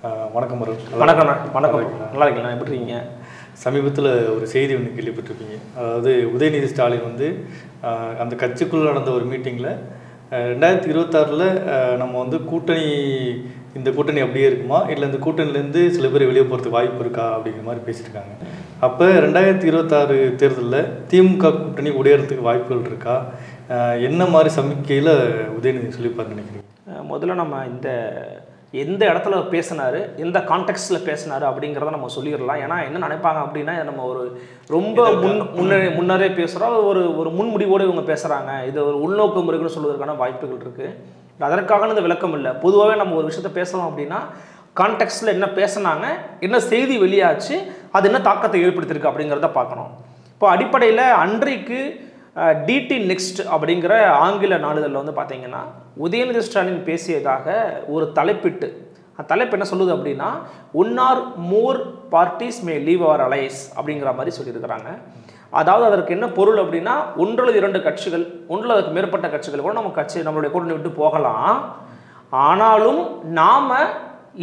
வணக்கம் அருண். வணக்கம்ண்ணா. வணக்கம். நல்லா இருக்கீங்களா? எப்படி இருக்கீங்க? சமீபத்தில் ஒரு செய்தி ஒன்று கேள்விப்பட்டிருப்பீங்க. அதாவது உதயநிதி ஸ்டாலின் வந்து அந்த கட்சிக்குள்ளே நடந்த ஒரு மீட்டிங்கில் 2026 நம்ம வந்து இந்த கூட்டணி அப்படியே இருக்குமா, இல்லை இந்த கூட்டணிலேருந்து சில பேர் வெளியே போகிறதுக்கு வாய்ப்பு இருக்கா அப்படிங்கிற மாதிரி பேசியிருக்காங்க. அப்போ 2026 தேர்தலில் திமுக கூட்டணி உடையறதுக்கு வாய்ப்புகள் இருக்கா? என்ன மாதிரி சமிக்கையில் உதயநிதி சொல்லிப்பார் நினைக்கிறீங்க? முதல்ல நம்ம எந்த இடத்துல பேசினார், எந்த கான்டெக்ஸ்டில் பேசினார் அப்படிங்கிறத நம்ம சொல்லிடலாம். ஏன்னா என்ன நினைப்பாங்க அப்படின்னா, நம்ம ஒரு ரொம்ப முன்னரே பேசுகிறோம், ஒரு முன்முடிவோடு இவங்க பேசுகிறாங்க, இது ஒரு உள்நோக்கம் இருக்குன்னு சொல்வதற்கான வாய்ப்புகள் இருக்குது. அதற்காக இந்த விளக்கம் இல்லை. பொதுவாகவே நம்ம ஒரு விஷயத்த பேசலாம் அப்படின்னா கான்டெக்ஸ்டில் என்ன பேசினாங்க, என்ன செய்தி வெளியாச்சு, அது என்ன தாக்கத்தை ஏற்படுத்தியிருக்கு அப்படிங்கிறத பார்க்கணும். இப்போ அடிப்படையில் அன்றைக்கு டிடி நெக்ஸ்ட் அப்படிங்கிற ஆங்கில நாளிதழில் வந்து பார்த்தீங்கன்னா உதயநிதி ஸ்டாலின் பேசியதாக ஒரு தலைப்பிட்டு, அந்த தலைப்பு என்ன சொல்லுது அப்படின்னா, 1 or more parties may leave our allies அப்படிங்கிற மாதிரி சொல்லியிருக்கிறாங்க. அதாவது அதற்கு என்ன பொருள் அப்படின்னா, 1 அல்லது 2 கட்சிகள், 1 அல்லது மேற்பட்ட கட்சிகள் கூட நம்மளுடைய கூட்டணி விட்டு போகலாம், ஆனாலும் நாம்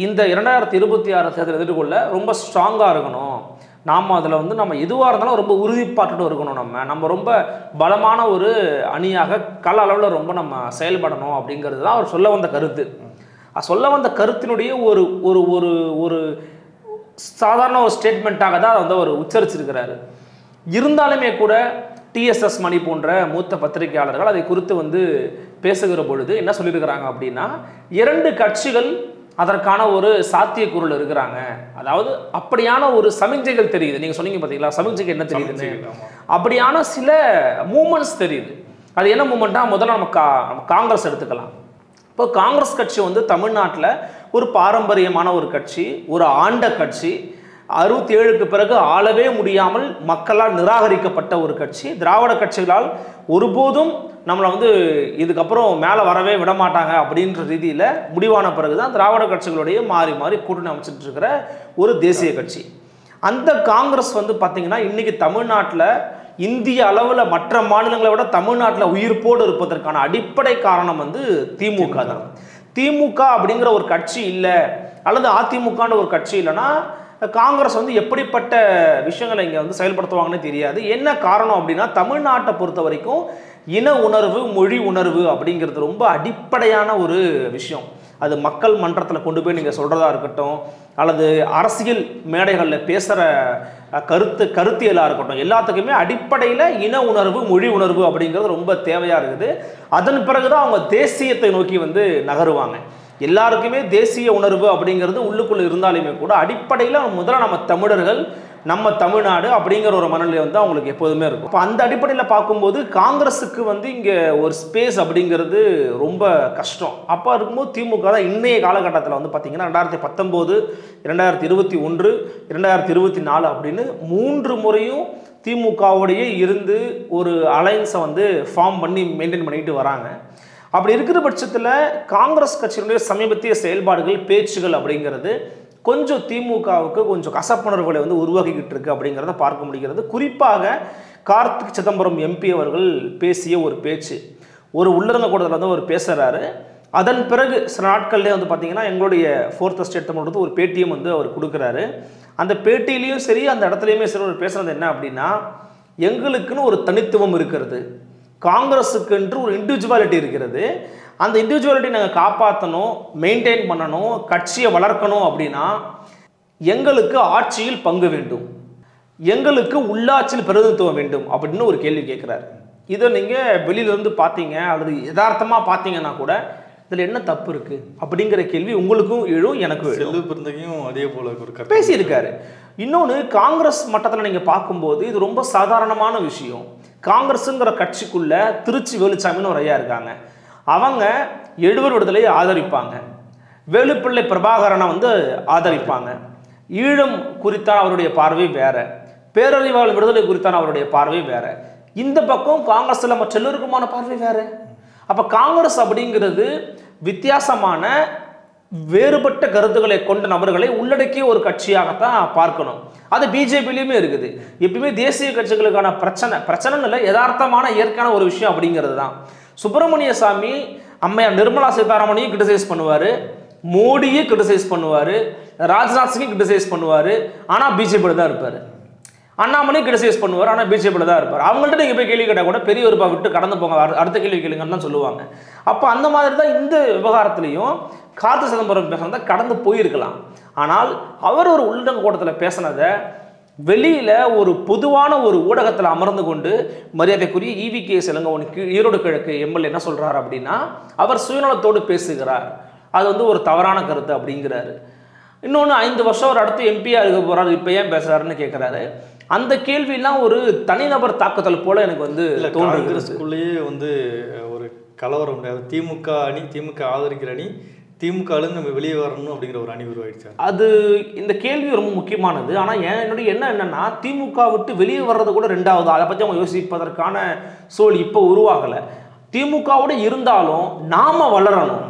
இந்த 2026 தேர்தல் எதிர்கொள்ள ரொம்ப ஸ்ட்ராங்காக இருக்கணும், நாம் அதில் வந்து நம்ம எதுவாக இருந்தாலும் ரொம்ப உறுதிப்பாட்டுட்டு இருக்கணும், நம்ம ரொம்ப பலமான ஒரு அணியாக கள அளவில் ரொம்ப நம்ம செயல்படணும் அப்படிங்கிறது தான் அவர் சொல்ல வந்த கருத்து. சொல்ல வந்த கருத்தினுடைய ஒரு ஒரு ஒரு ஒரு சாதாரண ஒரு ஸ்டேட்மெண்ட்டாக தான் வந்து அவர் உச்சரிச்சிருக்கிறாரு. இருந்தாலுமே கூட டிஎஸ்எஸ் மணி போன்ற மூத்த பத்திரிகையாளர்கள் அதை குறித்து வந்து பேசுகிற பொழுது என்ன சொல்லியிருக்கிறாங்க அப்படின்னா, 2 கட்சிகள் அதற்கான ஒரு சாத்தியக்கூறுல இருக்கிறாங்க. அதாவது அப்படியான ஒரு சமிஞ்சைகள் தெரியுது. நீங்கள் சொன்னீங்க பார்த்தீங்களா, சமிஞ்சைக்கு என்ன தெரியுதுன்னு, அப்படியான சில மூமெண்ட்ஸ் தெரியுது. அது என்ன மூமெண்ட்டா, முதல்ல நம்ம காங்கிரஸ் எடுத்துக்கலாம். இப்போ காங்கிரஸ் கட்சி வந்து தமிழ்நாட்டில் ஒரு பாரம்பரியமான ஒரு கட்சி, ஒரு ஆண்ட கட்சி, 67க்கு பிறகு ஆளவே முடியாமல் மக்களால் நிராகரிக்கப்பட்ட ஒரு கட்சி. திராவிட கட்சிகளால் ஒருபோதும் நம்மளை வந்து இதுக்கப்புறம் மேலே வரவே விட மாட்டாங்க அப்படின்ற ரீதியில் முடிவான பிறகு தான் திராவிட கட்சிகளுடைய மாறி மாறி கூட்டணி அமைச்சிட்டு இருக்கிற ஒரு தேசிய கட்சி. அந்த காங்கிரஸ் வந்து பார்த்திங்கன்னா இன்றைக்கி தமிழ்நாட்டில் இந்திய அளவில் மற்ற மாநிலங்களை விட தமிழ்நாட்டில் உயிர்ப்போடு இருப்பதற்கான அடிப்படை காரணம் வந்து திமுக தான். திமுக அப்படிங்கிற ஒரு கட்சி இல்லை, அல்லது அதிமுகன்ற ஒரு கட்சி இல்லைன்னா காங்கிரஸ் வந்து எப்படிப்பட்ட விஷயங்களை இங்கே வந்து செயல்படுத்துவாங்கன்னு தெரியாது. என்ன காரணம் அப்படின்னா, தமிழ்நாட்டை பொறுத்த வரைக்கும் இன உணர்வு, மொழி உணர்வு அப்படிங்கிறது ரொம்ப அடிப்படையான ஒரு விஷயம். அது மக்கள் மன்றத்தில் கொண்டு போய் நீங்கள் சொல்கிறதா இருக்கட்டும், அல்லது அரசியல் மேடைகளில் பேசுகிற கருத்தியலாக இருக்கட்டும், எல்லாத்துக்குமே அடிப்படையில் இன உணர்வு, மொழி உணர்வு அப்படிங்கிறது ரொம்ப தேவையாக இருக்குது. அதன் பிறகு தான் அவங்க தேசியத்தை நோக்கி வந்து நகருவாங்க. எல்லாருக்குமே தேசிய உணர்வு அப்படிங்கிறது உள்ளுக்குள்ளே இருந்தாலுமே கூட அடிப்படையில் முதல்ல நம்ம தமிழர்கள், நம்ம தமிழ்நாடு அப்படிங்கிற ஒரு மனநிலை வந்து அவங்களுக்கு எப்போதுமே இருக்கும். இப்போ அந்த அடிப்படையில் பார்க்கும்போது காங்கிரஸுக்கு வந்து இங்கே ஒரு ஸ்பேஸ் அப்படிங்கிறது ரொம்ப கஷ்டம். அப்போ இருக்கும்போது திமுக தான் இன்றைய காலகட்டத்தில் வந்து பார்த்திங்கன்னா 2019, 2021, 2024 அப்படின்னு 3 முறையும் திமுகவோடையே இருந்து ஒரு அலைன்ஸை வந்து ஃபார்ம் பண்ணி மெயின்டைன் பண்ணிட்டு வராங்க. அப்படி இருக்கிற பட்சத்தில் காங்கிரஸ் கட்சியினுடைய சமீபத்திய செயல்பாடுகள், பேச்சுகள் அப்படிங்கிறது கொஞ்சம் திமுகவுக்கு கொஞ்சம் கசப்புணர்வுகளை வந்து உருவாக்கிக்கிட்டு இருக்கு அப்படிங்கிறத பார்க்க முடிகிறது. குறிப்பாக கார்த்திக் சிதம்பரம் எம்பி அவர்கள் பேசிய ஒரு பேச்சு, ஒரு உள்ளரங்க கூட்டத்தில் வந்து அவர் பேசுகிறாரு. அதன் பிறகு சில நாட்கள்லேயே வந்து பார்த்திங்கன்னா எங்களுடைய 4th எஸ்டேட் தமிழ் ஒரு பேட்டியும் வந்து அவர் கொடுக்குறாரு. அந்த பேட்டியிலையும் சரி, அந்த இடத்துலையுமே சரி, அவர் பேசுகிறது என்ன அப்படின்னா, எங்களுக்குன்னு ஒரு தனித்துவம் இருக்கிறது, காங்கிரஸுக்குன்று ஒரு இண்டிவிஜுவாலிட்டி இருக்கிறது, அந்த இண்டிவிஜுவாலிட்டி நாங்கள் காப்பாற்றணும், மெயின்டைன் பண்ணணும், கட்சியை வளர்க்கணும் அப்படின்னா எங்களுக்கு ஆட்சியில் பங்கு வேண்டும், எங்களுக்கு உள்ளாட்சியில் பிரதிநிதித்துவம் வேண்டும் அப்படின்னு ஒரு கேள்வி கேட்குறாரு. இதை நீங்கள் வெளியிலேருந்து பார்த்தீங்க அல்லது யதார்த்தமாக பார்த்தீங்கன்னா கூட இதில் என்ன தப்பு இருக்குது அப்படிங்கிற கேள்வி உங்களுக்கும் எழும், எனக்கும் எழும். அதே போல் ஒரு பேசியிருக்காரு. இன்னொன்று, காங்கிரஸ் மட்டத்தில் நீங்கள் பார்க்கும்போது இது ரொம்ப சாதாரணமான விஷயம். காங்கிரஸுங்கிற கட்சிக்குள்ள திருச்சி வேலுச்சாமின்னு ஒரு ஐயா இருக்காங்க. அவங்க 70 விடுதலையை ஆதரிப்பாங்க, வேலுப்பிள்ளை பிரபாகரனை வந்து ஆதரிப்பாங்க. ஈழம் குறித்தான அவருடைய பார்வை வேற, பேரறிவாளர் விடுதலை குறித்தான அவருடைய பார்வை வேற. இந்த பக்கம் காங்கிரஸில் மற்ற எல்லோருக்குமான பார்வை வேற. அப்போ காங்கிரஸ் அப்படிங்கிறது வித்தியாசமான வேறுபட்ட கருத்துக்களை கொண்ட நபர்களை உள்ளடக்கிய ஒரு கட்சியாகத்தான் பார்க்கணும். அது பிஜேபியிலையுமே இருக்குது. எப்பயுமே தேசிய கட்சிகளுக்கான பிரச்சனை இல்லை, யதார்த்தமான இயற்கையான ஒரு விஷயம் அப்படிங்கிறது தான். சுப்பிரமணிய சாமி அம்மையார் நிர்மலா சீதாராமனையும் கிரிட்டிசைஸ் பண்ணுவார், மோடியே கிரிட்டிசைஸ் பண்ணுவார், ராஜ்நாத் சிங் கிரிட்டிசைஸ் பண்ணுவார், ஆனால் பிஜேபியில் தான் இருப்பார். அண்ணாமலை கிரிட்டிசைஸ் பண்ணுவார், ஆனால் பிஜேபியில் தான் இருப்பார். அவங்கள்ட்ட நீங்கள் போய் கேள்வி கேட்டால் கூட பெரியவருப்பா விட்டு கடந்து போங்க, அடுத்த கேள்வி கேளுங்கன்னு தான் சொல்லுவாங்க. அப்போ அந்த மாதிரி தான் இந்த விவகாரத்துலையும் கார்த்தி சிதம்பரம் பேசுனதை கடந்து போயிருக்கலாம். ஆனால் அவர் ஒரு உள்ளடங்க கூட்டத்தில் பேசினதை வெளியில் ஒரு பொதுவான ஒரு ஊடகத்தில் அமர்ந்து கொண்டு மரியாதைக்குரிய EVK இளங்கோவன் ஈரோடு கிழக்கு எம்எல்ஏ என்ன சொல்கிறார் அப்படின்னா, அவர் சுயநலத்தோடு பேசுகிறார், அது வந்து ஒரு தவறான கருத்து அப்படிங்கிறாரு. இன்னொன்று 5 வருஷம் ஒரு அடுத்து எம்பியாக இருக்க போகிறாரு, இப்போ ஏன் பேசுகிறாருன்னு கேட்குறாரு. அந்த கேள்வியெல்லாம் ஒரு தனிநபர் தாக்குதல் போல எனக்கு வந்து காங்கிரஸுக்குள்ளேயே வந்து ஒரு கலவரம் முடியாது. திமுக அணி, திமுக ஆதரிக்கிற அணி, திமுகலேருந்து நம்ம வெளியே வரணும் அப்படிங்கிற ஒரு அணி உருவாயிடுச்சு. அது இந்த கேள்வி ரொம்ப முக்கியமானது. ஆனால் என்னுடைய என்னன்னா, திமுக விட்டு வெளியே வர்றது கூட ரெண்டாவது, அதை பற்றி அவங்க யோசிப்பதற்கான சூழல் இப்போ உருவாகலை. திமுகவோடு இருந்தாலும் நாம் வளரணும்,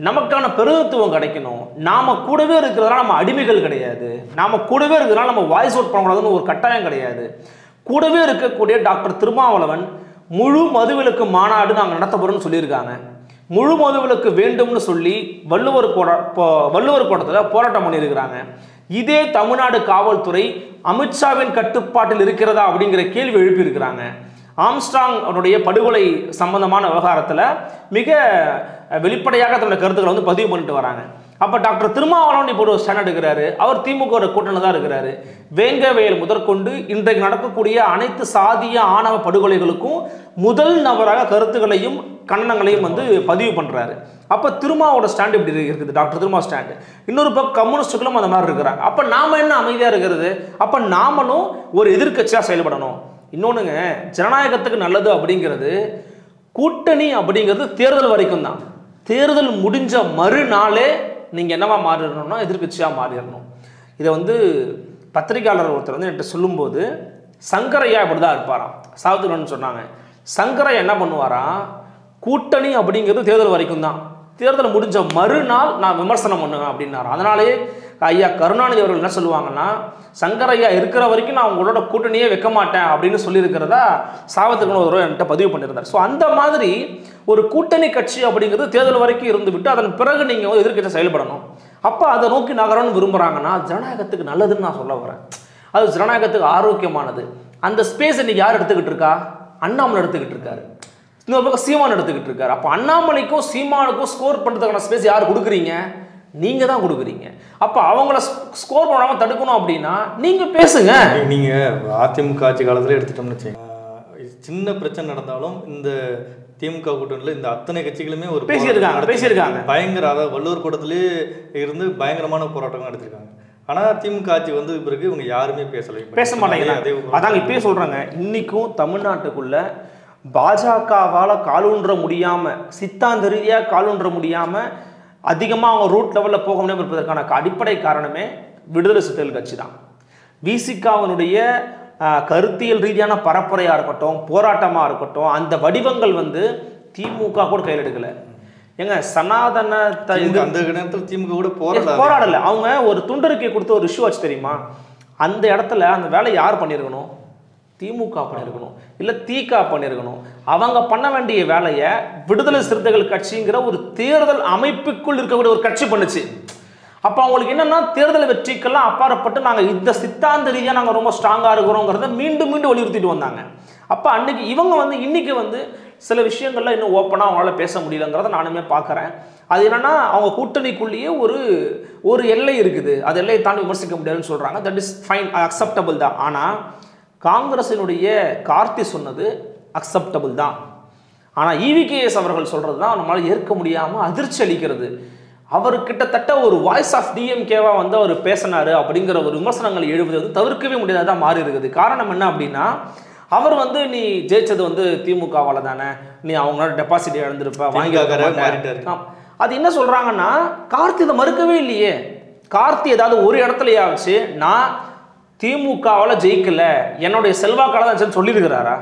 நமக்கான பிரதித்துவம் கிடைக்கணும், நாம் கூடவே இருக்கிறதுனால நம்ம அடிமைகள் கிடையாது, நாம் கூடவே இருக்கிறதுனால நம்ம வாய்ஸ் அவுட் பண்ணக்கூடாதுன்னு ஒரு கட்டாயம் கிடையாது. கூடவே இருக்கக்கூடிய டாக்டர் திருமாவளவன் முழு மதுவிலக்கு மாநாடு நாங்கள் நடத்த போகிறோம்னு சொல்லியிருக்காங்க. முழு மதுவிலக்கு வேண்டும்னு சொல்லி வள்ளுவர் கோட்டத்தில் போராட்டம் பண்ணியிருக்கிறாங்க. இதே தமிழ்நாடு காவல்துறை அமித்ஷாவின் கட்டுப்பாட்டில் இருக்கிறதா அப்படிங்கிற கேள்வி எழுப்பியிருக்கிறாங்க. ஆம்ஸ்ட்ராங் அவருடைய படுகொலை சம்பந்தமான விவகாரத்தில் மிக வெளிப்படையாக தன்னுடைய கருத்துக்களை வந்து பதிவு பண்ணிட்டு வராங்க. அப்போ டாக்டர் திருமாவளவன் இப்போ ஒரு ஸ்டாண்ட் எடுக்கிறாரு, அவர் திமுக கூட்டணியில் தான் இருக்கிறாரு. வேங்கவேல் முதற்கொண்டு இன்றைக்கு நடக்கக்கூடிய அனைத்து சாதிய ஆணவ படுகொலைகளுக்கும் முதல் நபராக கருத்துக்களையும் கண்டனங்களையும் வந்து பதிவு பண்ணுறாரு. அப்போ திருமாவோட ஸ்டாண்ட் இப்படி இருக்குது, டாக்டர் திருமா ஸ்டாண்டு. இன்னொரு பக்கம் கம்யூனிஸ்டுகளும் அந்த மாதிரி இருக்கிறாங்க. அப்போ நாம் என்ன அமைதியாக இருக்கிறது? அப்போ நாமளும் ஒரு எதிர்க்கட்சியாக செயல்படணும். இன்னொன்றுங்க, ஜனநாயகத்துக்கு நல்லது அப்படிங்கிறது கூட்டணி அப்படிங்கிறது தேர்தல் வரைக்கும் தான். தேர்தல் முடிஞ்ச மறுநாளே நீங்கள் என்னவா மாறிடணும்னா எதிர்க்கட்சியாக மாறிடணும். இதை வந்து பத்திரிகையாளர் ஒருத்தர் வந்து என்கிட்ட சொல்லும்போது, சங்கரையா இப்படி தான் இருப்பாராம். சாவுத்துலன்னு சொன்னாங்க. சங்கரையா என்ன பண்ணுவாராம், கூட்டணி அப்படிங்கிறது தேர்தல் வரைக்கும் தான், தேர்தல் முடிஞ்ச மறுநாள் நான் விமர்சனம் பண்ணுவேன் அப்படின்னாரு. அதனாலேயே ஐயா கருணாநிதி அவர்கள் என்ன சொல்லுவாங்கன்னா, சங்கரையா இருக்கிற வரைக்கும் நான் உங்களோட கூட்டணியே வைக்க மாட்டேன் அப்படின்னு சொல்லியிருக்கிறதா சாவத்துக்கு ஒரு என்கிட்ட பதிவு பண்ணியிருந்தார். ஸோ அந்த மாதிரி ஒரு கூட்டணி கட்சி அப்படிங்கிறது தேர்தல் வரைக்கும் இருந்து விட்டு அதன் பிறகு நீங்கள் எதிர்க்கட்சி செயல்படணும். அப்போ அதை நோக்கி நகரம்னு விரும்புகிறாங்கன்னா ஜனநாயகத்துக்கு நல்லதுன்னு நான் சொல்ல வரேன். அது ஜனநாயகத்துக்கு ஆரோக்கியமானது. அந்த ஸ்பேஸ் இன்னைக்கு யார் எடுத்துக்கிட்டு இருக்கா? அண்ணாமலை எடுத்துக்கிட்டு இருக்காரு, இன்னொரு பக்கம் சீமான் எடுத்துக்கிட்டு இருக்காரு. அப்போ அண்ணாமலைக்கும் சீமானுக்கும் ஸ்கோர் பண்ணுறதுக்கான ஸ்பேஸ் யார் கொடுக்குறீங்க? நீங்கள் தான் கொடுக்குறீங்க. அப்போ அவங்கள ஸ்கோர் பண்ணாமல் தடுக்கணும் அப்படின்னா நீங்கள் பேசுங்க. நீங்கள் அதிமுக ஆட்சி காலத்தில் எடுத்துட்டோம்னு வச்சுங்க, சின்ன பிரச்சனை நடந்தாலும் இந்த திமுக கூட்டணியில் இந்த அத்தனை கட்சிகளுமே ஒரு பேசியிருக்காங்க. பயங்கர, அதாவது வள்ளுவர் கூட்டத்திலே இருந்து பயங்கரமான போராட்டங்கள் நடத்திருக்காங்க. ஆனால் திமுக ஆட்சி வந்து பிறகு இவங்க யாருமே பேச மாட்டாங்க. அதாங்க இப்பயே சொல்கிறாங்க, இன்னைக்கும் தமிழ்நாட்டுக்குள்ள பாஜகவால் காலூன்ற முடியாமல், சித்தாந்த ரீதியாக காலூன்ற முடியாமல், அதிகமாக அவங்க ரூட் லெவலில் போக முடியாமல் இருப்பதற்கான அடிப்படை காரணமே விடுதலை சிறுத்தைகள் கட்சி தான். விசிகாவினுடைய கருத்தியல் ரீதியான பரப்புரையாக இருக்கட்டும், போராட்டமாக இருக்கட்டும், அந்த வடிவங்கள் வந்து திமுக கூட கையில் எடுக்கலை. ஏங்க சனாதனத்தை அந்த நேரத்தில் திமுக கூட போராடலை. அவங்க ஒரு துண்டறிக்கை கொடுத்து ஒரு இஷ்யூ ஆச்சு தெரியுமா? அந்த இடத்துல அந்த வேலை யார் பண்ணியிருக்கணும்? திமுக பண்ணியிருக்கணும், இல்லை திக பண்ணியிருக்கணும். அவங்க பண்ண வேண்டிய வேலையை விடுதலை சிறுத்தைகள் கட்சிங்கிற ஒரு தேர்தல் அமைப்புக்குள் இருக்கக்கூடிய ஒரு கட்சி பண்ணுச்சு. அப்போ அவங்களுக்கு என்னன்னா, தேர்தல் வெற்றிக்கெல்லாம் அப்பாற்பட்டு நாங்கள் இந்த சித்தாந்த ரீதியாக நாங்கள் ரொம்ப ஸ்ட்ராங்காக இருக்கிறோங்கிறத மீண்டும் மீண்டும் வலியுறுத்திட்டு வந்தாங்க. அப்போ அன்னைக்கு இவங்க வந்து இன்னைக்கு வந்து சில விஷயங்கள்ல இன்னும் ஓப்பனாக அவங்களால பேச முடியலங்கிறத நானுமே பார்க்குறேன். அது என்னன்னா, அவங்க கூட்டணிக்குள்ளேயே ஒரு எல்லை இருக்குது, அது எல்லையை தாண்டி விமர்சிக்க முடியாதுன்னு சொல்கிறாங்க. தட் இஸ் ஃபைன், அக்செப்டபிள் தான். ஆனால் காங்கிரஸினுடைய கார்த்தி சொன்னது அக்செப்டபிள் தான். ஆனால் EVKS அவர்கள் சொல்கிறது தான் நம்மளால் ஏற்க முடியாமல் அதிர்ச்சி அளிக்கிறது. அவர் கிட்டத்தட்ட ஒரு வாய்ஸ் ஆஃப் டிஎம்கேவா வந்து அவர் பேசினார் அப்படிங்கிற ஒரு விமர்சனங்கள் எழுவது வந்து தவிர்க்கவே முடியாததாக மாறி இருக்குது. காரணம் என்ன அப்படின்னா, அவர் வந்து நீ ஜெயிச்சது வந்து திமுகவால் தானே, நீ அவங்களோட டெபாசிட் இழந்திருப்ப, வாங்கி அது என்ன சொல்கிறாங்கன்னா, கார்த்தி இதை மறுக்கவே இல்லையே. கார்த்தி ஏதாவது ஒரு இடத்துலயாச்சு நான் திமுகவால் ஜெயிக்கல, என்னுடைய செல்வாக்கால தான் சொல்லியிருக்கிறாரா?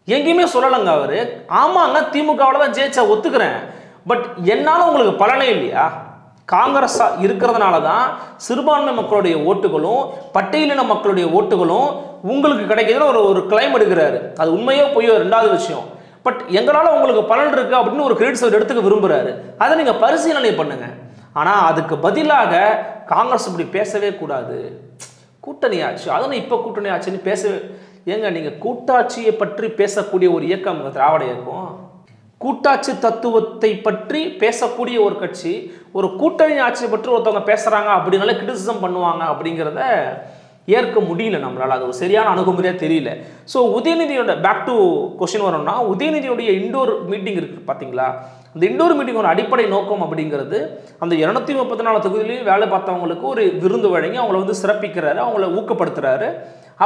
எங்கேயுமே சொல்லலைங்க அவர். ஆமாங்க திமுகவால் தான் ஜெயிச்சா ஒத்துக்கிறேன், பட் என்னால் உங்களுக்கு பலனே இல்லையா? காங்கிரஸாக இருக்கிறதுனால தான் சிறுபான்மை மக்களுடைய ஓட்டுகளும் பட்டியலின மக்களுடைய ஓட்டுகளும் உங்களுக்கு கிடைக்குதுன்னு ஒரு கிளைம் எடுக்கிறாரு. அது உண்மையோ பொய்யோ ரெண்டாவது விஷயம். பட் எங்களால் உங்களுக்கு பலன் இருக்கு அப்படின்னு ஒரு கிரெடிட்ஸ் எடுத்துக்க விரும்புகிறாரு. அதை நீங்கள் பரிசீலனை பண்ணுங்க. ஆனால் அதுக்கு பதிலாக காங்கிரஸ் இப்படி பேசவே கூடாது, கூட்டணி ஆட்சி, அதனால் இப்போ கூட்டணி ஆட்சின்னு பேசவே. ஏங்க நீங்கள் கூட்டாட்சியை பற்றி பேசக்கூடிய ஒரு இயக்கம் திராவிட இயக்கம், கூட்டாட்சி தத்துவத்தை பற்றி பேசக்கூடிய ஒரு கட்சி, ஒரு கூட்டணி ஆட்சியை பற்றி ஒருத்தவங்க பேசுகிறாங்க அப்படின்னால கிரிட்டிசிசம் பண்ணுவாங்க அப்படிங்கிறத ஏற்க முடியல நம்மளால். அது ஒரு சரியான அணுகுமுறையாக தெரியல. ஸோ உதயநிதியோட பேக் டு கொஸ்டின் வரோம்னா, உதயநிதியோடைய இண்டோர் மீட்டிங் இருக்குது பார்த்தீங்களா, அந்த இண்டோர் மீட்டிங்கோட அடிப்படை நோக்கம் அப்படிங்கிறது அந்த 234 தொகுதியிலையும் வேலை பார்த்தவங்களுக்கு ஒரு விருந்து வழங்கி அவங்கள வந்து சிறப்பிக்கிறாரு, அவங்கள ஊக்கப்படுத்துறாரு.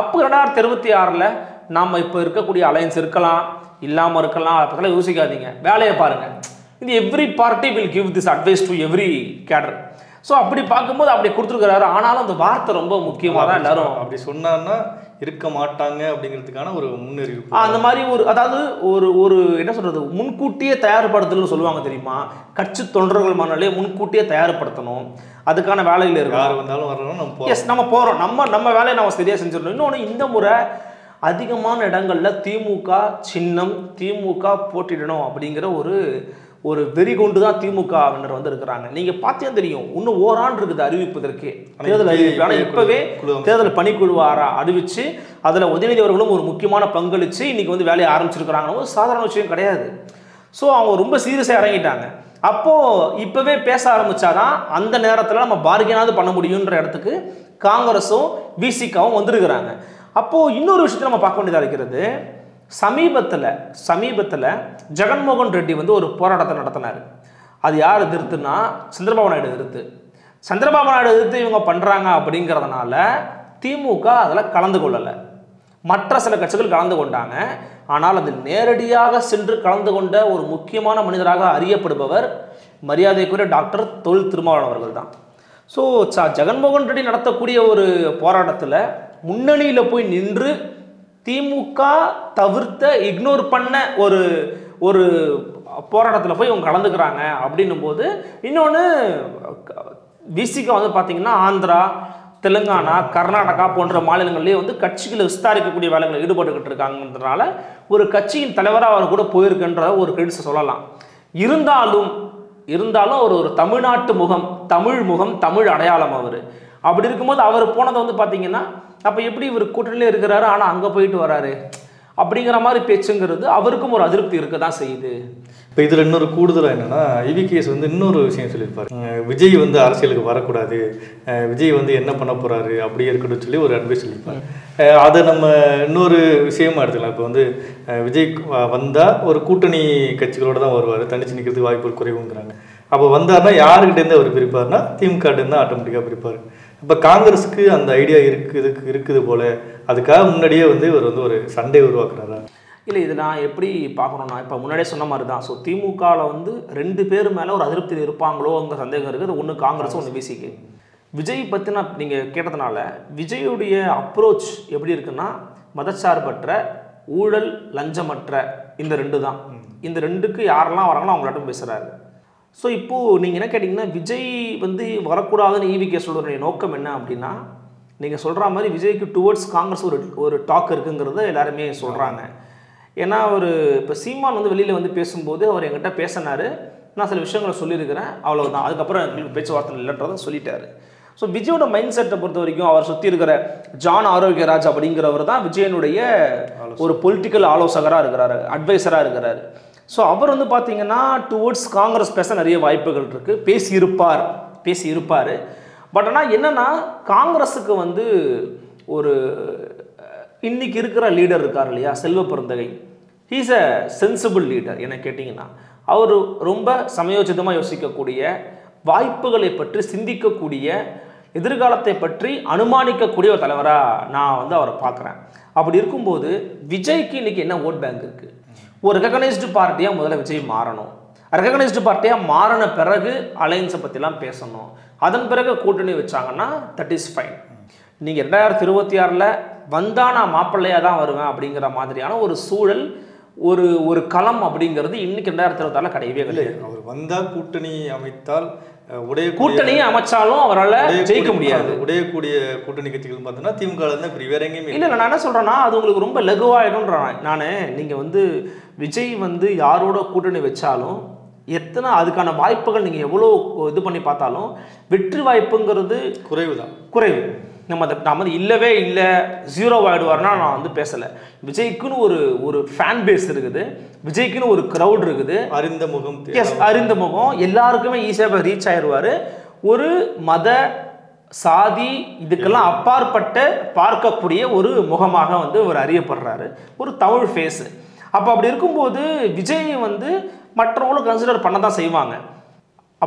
அப்போ 2026 நாம் இப்போ இருக்கக்கூடிய அலையன்ஸ் இருக்கலாம், இல்லாமல் இருக்கலாம், அதை பற்றிலாம் யோசிக்காதீங்க, வேலையை பாருங்கள். இது every party will give this advice to every cadre. So அப்படி பார்க்கும்போது அப்படி கொடுத்துருக்கிறாரு. ஆனாலும் அந்த வார்த்தை ரொம்ப முக்கியமாக தான் எல்லாரும் அப்படி சொன்னான்னா இருக்க மாட்டாங்க அப்படிங்கிறதுக்கான ஒரு முன்னறிவிப்பு. அந்த மாதிரி ஒரு, அதாவது ஒரு என்ன சொல்கிறது, முன்கூட்டியே தயார்படுத்தணும்னு சொல்லுவாங்க தெரியுமா, கட்சி தொண்டர்கள் மனநிலையை முன்கூட்டியே தயார்படுத்தணும், அதுக்கான வேலையில் இருக்கு. யார் வந்தாலும் வரணும், நம்ம போகிறோம், நம்ம வேலையை நம்ம சரியாக செஞ்சிடணும். இன்னொன்று, இந்த முறை அதிகமான இடங்களில் திமுக சின்னம், திமுக போட்டிடணும் அப்படிங்கிற ஒரு வெறி கொண்டு தான் திமுகவினர் வந்து இருக்கிறாங்க. நீங்கள் பார்த்தே தெரியும், இன்னும் ஓராண்டு இருக்குது அறிவிப்பதற்கு, தேர்தல் அறிவிப்பு. ஆனால் இப்போவே தேர்தல் பணிக்குழுவார அறிவித்து அதில் உதயநிதி அவர்களும் ஒரு முக்கியமான பங்களித்து இன்றைக்கி வந்து வேலையை ஆரம்பிச்சிருக்கிறாங்க. ஒரு சாதாரண விஷயம் கிடையாது. ஸோ அவங்க ரொம்ப சீரியஸாக இறங்கிட்டாங்க. அப்போது இப்போவே பேச ஆரம்பித்தாதான் அந்த நேரத்தில் நம்ம பார்கெனாவது பண்ண முடியுன்ற இடத்துக்கு காங்கிரஸும் விசிகாவும் வந்திருக்கிறாங்க. அப்போது இன்னொரு விஷயத்தை நம்ம பார்க்க வேண்டியதாக இருக்கிறது, சமீபத்தில் ஜெகன்மோகன் ரெட்டி வந்து ஒரு போராட்டத்தை நடத்தினார். அது யார் எதிர்த்துன்னா சந்திரபாபு நாயுடு எதிர்த்து. சந்திரபாபு நாயுடு எதிர்த்து இவங்க பண்ணுறாங்க அப்படிங்கிறதுனால திமுக அதில் கலந்து கொள்ளலை, மற்ற சில கட்சிகள் கலந்து கொண்டாங்க. ஆனால் அதில் நேரடியாக சென்று கலந்து கொண்ட ஒரு முக்கியமான மனிதராக அறியப்படுபவர் மரியாதைக்குரிய டாக்டர் தொல் திருமாவளவன் அவர்கள் தான். ஸோ ஜெகன்மோகன் ரெட்டி நடத்தக்கூடிய ஒரு போராட்டத்தில் முன்னணியில் போய் நின்று திமுக தவிர்த்த இக்னோர் பண்ண ஒரு போராட்டத்தில் போய் இவங்க கலந்துக்கிறாங்க அப்படின்னும் போது, இன்னொன்று விசிகா வந்து பார்த்திங்கன்னா ஆந்திரா, தெலுங்கானா, கர்நாடகா போன்ற மாநிலங்கள்லேயே வந்து கட்சிகளை விஸ்தாரிக்கக்கூடிய வேலைகளில் ஈடுபட்டுக்கிட்டு இருக்காங்கன்றதுனால ஒரு கட்சியின் தலைவராக அவர் கூட போயிருக்குன்ற ஒரு கிரெடிட்ஸை சொல்லலாம். இருந்தாலும் ஒரு தமிழ்நாட்டு முகம், தமிழ் அடையாளம் அவர். அப்படி இருக்கும்போது அவர் போனதை வந்து பார்த்தீங்கன்னா, அப்போ எப்படி இவர் கூட்டணியிலே இருக்கிறாரு ஆனால் அங்கே போயிட்டு வராரு அப்படிங்கிற மாதிரி பேச்சுங்கிறது அவருக்கும் ஒரு அதிருப்தி இருக்க தான் செய்யுது. இப்போ இதில் இன்னொரு கூடுதலாக என்னென்னா, IVKS வந்து இன்னொரு விஷயம் சொல்லியிருப்பார், விஜய் வந்து அரசியலுக்கு வரக்கூடாது, விஜய் வந்து என்ன பண்ண போகிறாரு அப்படி இருக்கட்டும் சொல்லி ஒரு அட்வைஸ் சொல்லியிருப்பார். அதை நம்ம இன்னொரு விஷயமா எடுத்துக்கலாம். இப்போ வந்து விஜய் வந்தால் ஒரு கூட்டணி கட்சிகளோடு தான் வருவார், தனிச்சு நிற்கிறதுக்கு வாய்ப்புகள் குறைவுங்கிறாங்க. அப்போ வந்தார்னா யாருக்கிட்டேருந்து அவர் பிரிப்பார்னா திமுகட்டேருந்து ஆட்டோமேட்டிக்காக பிரிப்பார். இப்போ காங்கிரஸுக்கு அந்த ஐடியா இருக்குது போல, அதுக்காக முன்னாடியே வந்து இவர் வந்து ஒரு சண்டை உருவாக்குறாரா? இல்லை, இது நான் எப்படி பார்க்கணும்னா, இப்போ முன்னாடியே சொன்ன மாதிரி தான். ஸோ திமுகவில் வந்து 2 பேர் மேலே ஒரு அதிருப்தியில் இருப்பாங்களோங்கிற சந்தேகம் இருக்குது. ஒன்று காங்கிரஸும், ஒன்று விசிக்கு. விஜய் பற்றினா நீங்கள் கேட்டதுனால, விஜயுடைய அப்ரோச் எப்படி இருக்குன்னா, மதச்சார்பற்ற, ஊழல், லஞ்சமற்ற, இந்த 2 தான். இந்த 2க்கு யாரெல்லாம் வராங்களோ அவங்களாட்டும் பேசுகிறாரு. ஸோ இப்போது நீங்கள் என்ன கேட்டிங்கன்னா, விஜய் வந்து வரக்கூடாதுன்னு IVKS நோக்கம் என்ன அப்படின்னா, நீங்கள் சொல்கிற மாதிரி விஜய்க்கு டுவர்ட்ஸ் காங்கிரஸ் ஒரு டாக் இருக்குங்கிறத எல்லாருமே சொல்கிறாங்க. ஏன்னா இப்போ சீமான் வந்து வெளியில் வந்து பேசும்போது அவர் என்கிட்ட பேசினார், நான் சில விஷயங்களை சொல்லியிருக்கிறேன், அவ்வளோதான், அதுக்கப்புறம் எங்களுக்கு பேச்சுவார்த்தை இல்லைன்றதை சொல்லிட்டாரு. ஸோ விஜயோட மைண்ட் செட்டை பொறுத்த வரைக்கும் அவர் சுற்றி இருக்கிற ஜான் ஆரோக்கியராஜ் அப்படிங்கிறவர் தான் விஜயனுடைய ஒரு பொலிட்டிக்கல் ஆலோசகராக இருக்கிறாரு, அட்வைசராக இருக்கிறாரு. ஸோ அவர் வந்து பார்த்தீங்கன்னா டுவர்ட்ஸ் காங்கிரஸ் பேச நிறைய வாய்ப்புகள் இருக்குது, பேசியிருப்பார். பட் ஆனால் என்னென்னா, காங்கிரஸுக்கு வந்து ஒரு இன்னைக்கு இருக்கிற லீடர் இருக்கார் இல்லையா, Selva Perunthagai, he's a sensible leader. என்ன கேட்டிங்கன்னா, அவர் ரொம்ப சமயோசிதமாக யோசிக்கக்கூடிய, வாய்ப்புகளை பற்றி சிந்திக்கக்கூடிய, எதிர்காலத்தை பற்றி அனுமானிக்கக்கூடிய ஒரு தலைவராக நான் வந்து அவரை பார்க்குறேன். அப்படி இருக்கும்போது விஜய்க்கு இன்றைக்கி என்ன ஓட் பேங்க் இருக்குது? ஒரு ரெகனைஸ்டு பார்ட்டியாக முதல்ல விஜய் மாறணும். ரெகனைஸ்டு பார்ட்டியாக மாறின பிறகு அலையன்ஸை பற்றிலாம் பேசணும். அதன் பிறகு கூட்டணி வச்சாங்கன்னா தட் இஸ் ஃபைன். நீங்கள் 2026 வந்தால் நான் மாப்பிள்ளையாக தான் வருவேன் அப்படிங்கிற மாதிரியான ஒரு சூழல், ஒரு களம் அப்படிங்கிறது இன்னைக்கு 2026 கிடையவே கிடையாது. அவர் வந்தால் கூட்டணி அமைத்தால் கூட்டணியை அமைச்சாலும் அவரால் ஜெயிக்க முடியாது. உடையக்கூடிய கூட்டணி கட்சிகள் பார்த்தோன்னா திமுக இப்படி வேற எங்கேயுமே இல்லை. நான் என்ன சொல்கிறேன்னா, அது உங்களுக்கு ரொம்ப லகுவாயிடும்ன்றேன் நான். நீங்கள் வந்து விஜய் வந்து யாரோட கூட்டணி வச்சாலும் எத்தனை அதுக்கான வாய்ப்புகள் நீங்கள் எவ்வளோ இது பண்ணி பார்த்தாலும் வெற்றி வாய்ப்புங்கிறது குறைவு. நம்ம இல்லவே இல்லை, ஜீரோ ஆகிடுவார்னா நான் வந்து பேசலை. விஜய்க்குன்னு ஒரு ஃபேன் பேஸ் இருக்குது, விஜய்க்குன்னு ஒரு க்ரௌட் இருக்குது, அறிந்த முகம், எல்லாருக்குமே ஈஸியாக ரீச் ஆயிடுவார். ஒரு மத சாதி இதுக்கெல்லாம் அப்பாற்பட்ட பார்க்கக்கூடிய ஒரு முகமாக வந்து அவர் அறியப்படுறாரு, ஒரு தமிழ் ஃபேஸு. அப்போ அப்படி இருக்கும்போது விஜய் வந்து மற்றவங்களும் கன்சிடர் பண்ண தான் செய்வாங்க.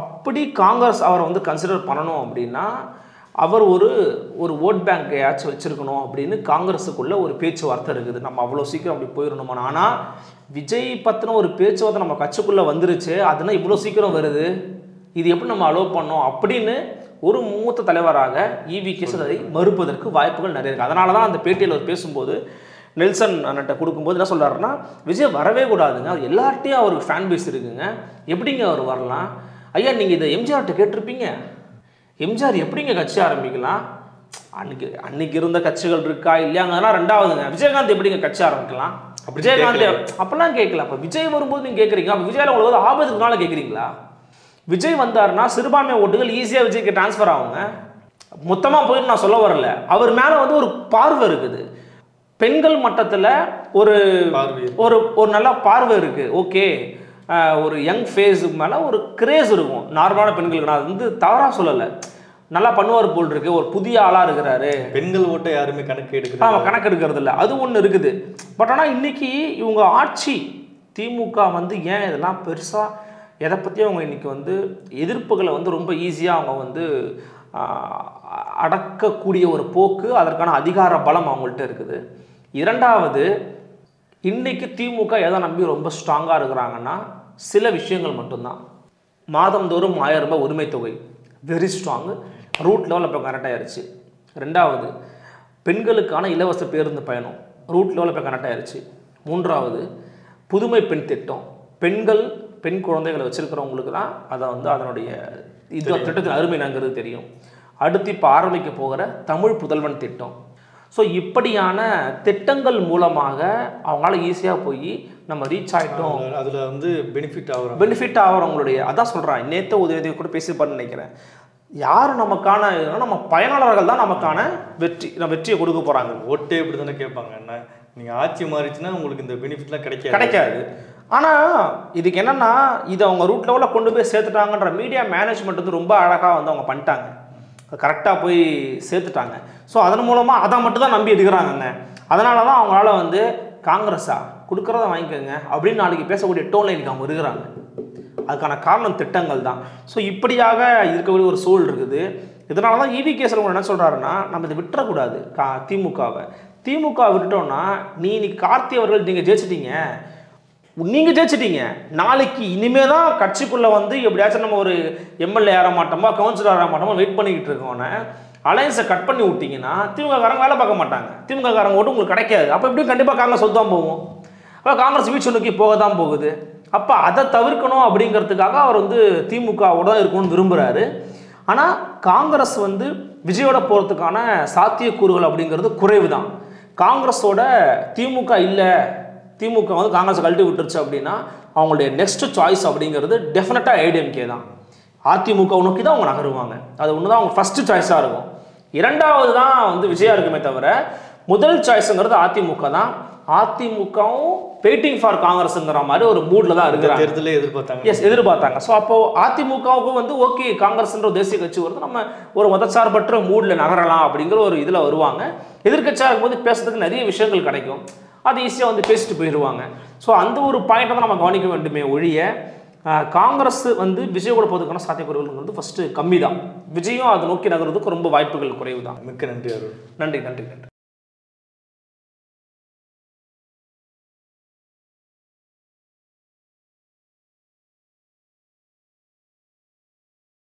அப்படி காங்கிரஸ் அவரை வந்து கன்சிடர் பண்ணணும் அப்படின்னா அவர் ஒரு ஓட் பேங்கையாச்சும் வச்சுருக்கணும் அப்படின்னு காங்கிரஸுக்குள்ளே ஒரு பேச்சுவார்த்தை இருக்குது. நம்ம அவ்வளோ சீக்கிரம் அப்படி போயிடணுமா? ஆனால் விஜய் பற்றின ஒரு பேச்சுவார்த்தை நம்ம கட்சிக்குள்ளே வந்துருச்சு, அதுனா இவ்வளோ சீக்கிரம் வருது, இது எப்படி நம்ம அலோவ் பண்ணோம் அப்படின்னு ஒரு மூத்த தலைவராக ஈவி.கே. அதை மறுப்பதற்கு வாய்ப்புகள் நிறைய இருக்குது. அதனால தான் அந்த பேட்டியில் அவர் பேசும்போது நெல்சன் அண்ணன்ட்ட கொடுக்கும்போது என்ன சொல்கிறாருன்னா, விஜய் வரவே கூடாதுங்க, அது எல்லார்ட்டையும் அவருக்கு ஃபேன் பேஸ் இருக்குங்க, எப்படிங்க அவர் வரலாம்? ஐயா நீங்கள் இதை எம்ஜிஆர்கிட்ட கேட்டிருப்பீங்க, எம்ஜிஆர் எப்படிங்க கட்சி ஆரம்பிக்கலாம்? அன்னைக்கு இருந்த கட்சிகள் இருக்கா இல்லையாங்கலாம் ரெண்டாவதுங்க. விஜயகாந்த் எப்படிங்க கட்சி ஆரம்பிக்கலாம்? விஜயகாந்த் அப்பெல்லாம் கேட்கல. அப்போ விஜய் வரும்போது நீங்கள் கேட்குறீங்க, அப்போ விஜயில் உங்களுக்கு ஆபத்துக்குனால கேட்குறீங்களா? விஜய் வந்தாருன்னா சிறுபான்மை ஓட்டுகள் ஈஸியாக விஜய்க்கு டிரான்ஸ்ஃபர் ஆகுங்க. மொத்தமாக போயிட்டு நான் சொல்ல வரல, அவர் மேலே வந்து ஒரு பார்வை இருக்குது, பெண்கள் மட்டத்தில் ஒரு நல்ல பார்வை இருக்குது. ஓகே, ஒரு யங் ஃபேஸுக்கு மேலே ஒரு கிரேஸ் இருக்கும் நார்மலான பெண்களுக்கு. நான் அது வந்து தவறாக சொல்லலை, நல்லா பண்ணுவார் போல் இருக்கு, ஒரு புதிய ஆளாக இருக்கிறாரு. பெண்கள் ஓட்டை யாருமே கணக்கு எடுக்கிறது இல்லை, அது ஒன்று இருக்குது. பட் ஆனால் இன்னைக்கு இவங்க ஆட்சி திமுக வந்து ஏன் இதெல்லாம் பெருசாக எதை பற்றியும் அவங்க இன்றைக்கி வந்து எதிர்ப்புகளை வந்து ரொம்ப ஈஸியாக அவங்க வந்து அடக்கக்கூடிய ஒரு போக்கு, அதற்கான அதிகார பலம் அவங்கள்ட்ட இருக்குது. இரண்டாவது, இன்றைக்கி திமுக எதை நம்பி ரொம்ப ஸ்ட்ராங்காக இருக்கிறாங்கன்னா சில விஷயங்கள் மட்டும்தான். மாதந்தோறும் 1000 ரூபாய் உரிமை தொகை வெரி ஸ்ட்ராங்கு, ரூட் லெவலில் இப்போ கனெக்ட் ஆயிடுச்சு. ரெண்டாவது, பெண்களுக்கான இலவச பேருந்து பயணம் ரூட் லெவலில் இப்போ கனெக்ட் ஆயிடுச்சு. மூன்றாவது, புதுமை பெண் திட்டம், பெண் குழந்தைகளை வச்சுருக்கிறவங்களுக்கு தான் அதை வந்து அதனுடைய இது திட்டத்தின் அருமை நாங்கிறது தெரியும். அடுத்து இப்போ ஆரம்பிக்க போகிற தமிழ் புதல்வன் திட்டம். ஸோ இப்படியான திட்டங்கள் மூலமாக அவங்களால ஈஸியாக போய் நம்ம ரீச் ஆகிட்டோம். அதில் வந்து பெனிஃபிட் ஆகிறவங்களுடைய அதான் சொல்கிறேன், நேற்று உதவி கூட பேசிப்பான்னு நினைக்கிறேன். யார் நமக்கான நம்ம பயனாளர்கள் தான் நமக்கான வெற்றியை கொடுக்க போகிறாங்க. ஓட்டே இப்படி தானே கேட்பாங்க, என்ன நீங்கள் ஆட்சி மாறிச்சுன்னா உங்களுக்கு இந்த பெனிஃபிட்லாம் கிடைக்காது. ஆனால் இதுக்கு என்னென்னா, இதை அவங்க ரூட் லெவலில் கொண்டு போய் சேர்த்துட்டாங்கன்ற மீடியா மேனேஜ்மெண்ட் வந்து ரொம்ப அழகாக வந்து அவங்க பண்ணிட்டாங்க, கரெக்டாக போய் சேர்த்துட்டாங்க. ஸோ அதன் மூலமாக அதை மட்டும் தான் நம்பி எடுக்கிறாங்கங்க. அதனால தான் அவங்களால வந்து காங்கிரஸா கொடுக்குறத வாங்கிக்கோங்க அப்படின்னு நாளைக்கு பேசக்கூடிய டோனில் இன்றைக்கி அவங்க இருக்கிறாங்க. அதுக்கான காரணம் திட்டங்கள் தான். ஸோ இப்படியாக இருக்கக்கூடிய ஒரு சூழல் இருக்குது. இதனால தான் ஈவி.கே. என்ன சொல்கிறாருன்னா, நம்ம இதை விட்டுறக்கூடாது. திமுக விட்டுட்டோம்னா நீ இன்னைக்கு கார்த்தி அவர்கள் நீங்கள் ஜெயிச்சிட்டீங்க, நாளைக்கு இனிமேல் தான் கட்சிக்குள்ளே வந்து எப்படியாச்சும் நம்ம ஒரு எம்எல்ஏ ஏற மாட்டோமோ கவுன்சிலர் ஏற மாட்டோமோ வெயிட் பண்ணிக்கிட்டு இருக்கோன்னே அலையன்ஸை கட் பண்ணி விட்டிங்கன்னா திமுககாரங்க வேலை பார்க்க மாட்டாங்க, திமுககாரங்க ஓட்டு உங்களுக்கு கிடைக்காது. அப்போ எப்படியும் கண்டிப்பாக காங்கிரஸ் சொத்து தான் போகும், அப்போ காங்கிரஸ் வீழ்ச்சி நோக்கி போக தான் போகுது. அப்போ அதை தவிர்க்கணும் அப்படிங்கிறதுக்காக அவர் வந்து திமுகவோட தான் இருக்கணும்னு விரும்புகிறாரு. ஆனால் காங்கிரஸ் வந்து விஜயோட போகிறதுக்கான சாத்தியக்கூறுகள் அப்படிங்கிறது குறைவு தான். காங்கிரஸோட திமுக இல்லை, திமுக வந்து காங்கிரஸை கழட்டி விட்டுருச்சு அப்படின்னா அவங்களுடைய நெக்ஸ்ட் சாய்ஸ் அப்படிங்கிறது டெஃபினட்டாக ஏடிஎம்கே தான். அதிமுக நோக்கி தான் அவங்க நகருவாங்க. அது ஒன்று தான் அவங்க ஃபஸ்ட்டு சாய்ஸாக இருக்கும். இரண்டாவது தான் வந்து விஜயா இருக்குமே தவிர முதல் சாய்ஸுங்கிறது அதிமுக தான். அதிமுகவும் வெயிட்டிங் ஃபார் காங்கிரஸுங்கிற மாதிரி ஒரு மூடில் தான் இருக்கிறாங்க. எதிர்பார்த்தாங்க. ஸோ அப்போது அதிமுகவுக்கும் வந்து ஓகே காங்கிரஸ்ன்ற தேசிய கட்சி வருது, நம்ம ஒரு மதச்சார்பற்ற மூடில் நகரலாம் அப்படிங்கிற ஒரு இதில் வருவாங்க. எதிர்கட்சியாக இருக்கும்போது பேசுறதுக்கு நிறைய விஷயங்கள் கிடைக்கும், அது ஈஸியாக வந்து பேசிட்டு போயிடுவாங்க. ஸோ அந்த ஒரு பாயிண்ட்டை தான் நம்ம கவனிக்க வேண்டுமே ஒழிய காங்கிரஸ் வந்து விஜய் கூட போகிறதுக்கான சாத்தியக்கூறுகள் ஃபஸ்ட்டு கம்மி தான். விஜயும் அதை நோக்கி நகர்றதுக்கு ரொம்ப வாய்ப்புகள் குறைவு தான். மிக்க நன்றி அருள். நன்றி.